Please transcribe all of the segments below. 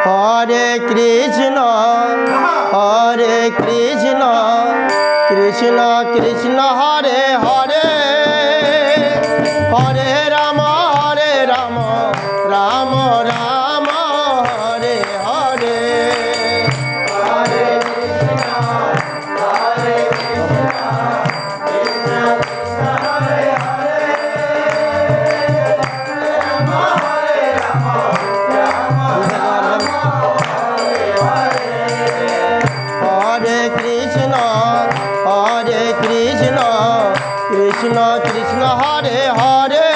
Hare Krishna Krishna Krishna Hare Hare Hare Ram Ram Ram Hare Hare Hare Krishna Krishna Krishna Hare Hare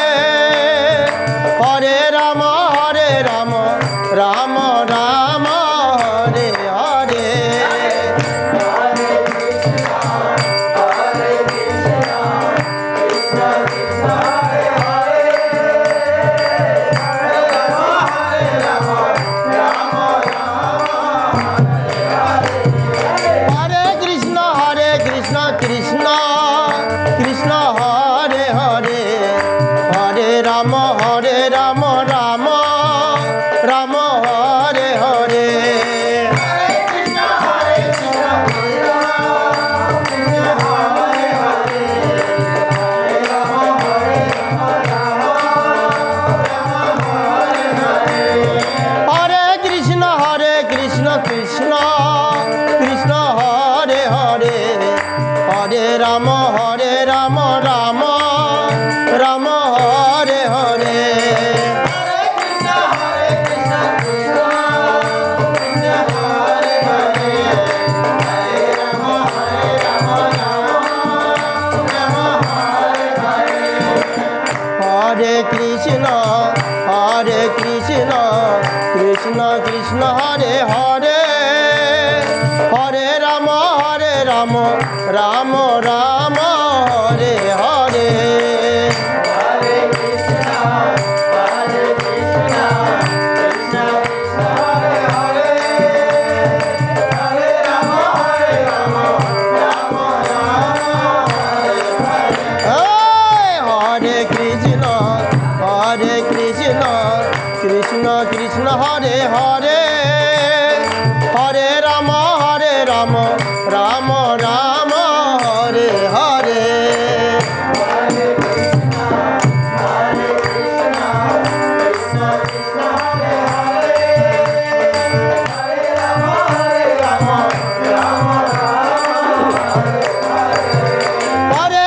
Hare Ram Ram Ram Hare Hare Hare Krishna Krishna Krishna Hare Hare Hare Ram Ram Ram Hare Hare Hare Krishna Krishna Krishna Hare Hare Hare Ram Ram Ram Hare Hare Hare Krishna Krishna Krishna Hare Hare Hare Ram Ram Ram Hare Hare Hare Krishna Krishna Krishna Hare Hare Hare Ram Ram Ram Hare Hare Hare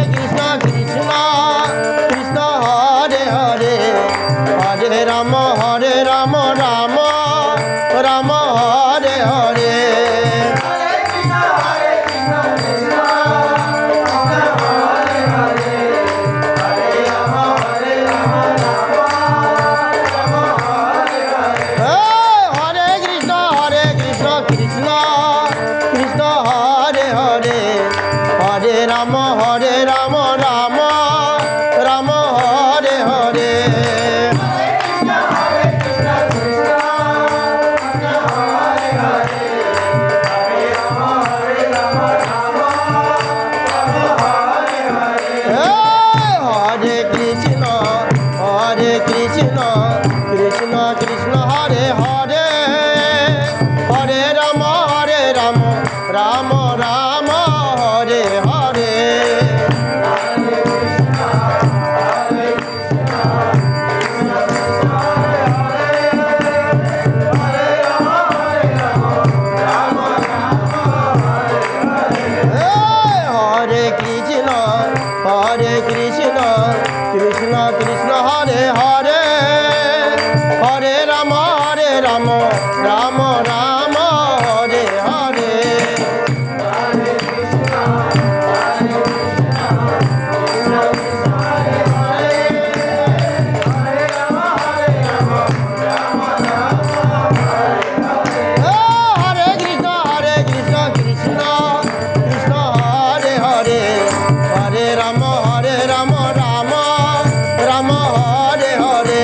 Krishna Krishna Krishna Hare Hare Hare Ram Ram Ram Hare Hare Hare Krishna Krishna Krishna Hare Hare Hare Ram Ram Ram Hare Hare Hare Krishna Krishna Krishna Hare Hare Hare Ram Ram Ram Hare Hare Hare Krishna Krishna Krishna Hare Hare Hare Ram Ram Ram Hare Hare Hare Krishna Krishna Krishna Hare Hare Hare Ram Ram Ram Hare Hare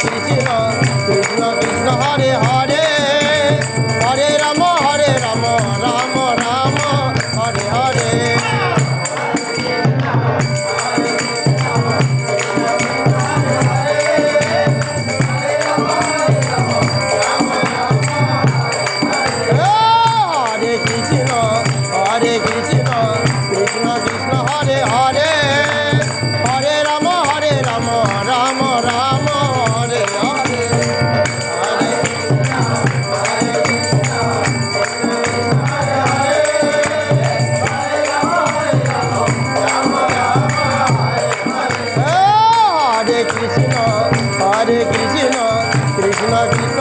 Krishna Krishna Krishna Hare Hare Hare Ram Ram Ram Hare Hare Krishna Krishna Hare Hare Hare Ram Ram Ram Hare Hare Hare Hare Krishna Krishna Krishna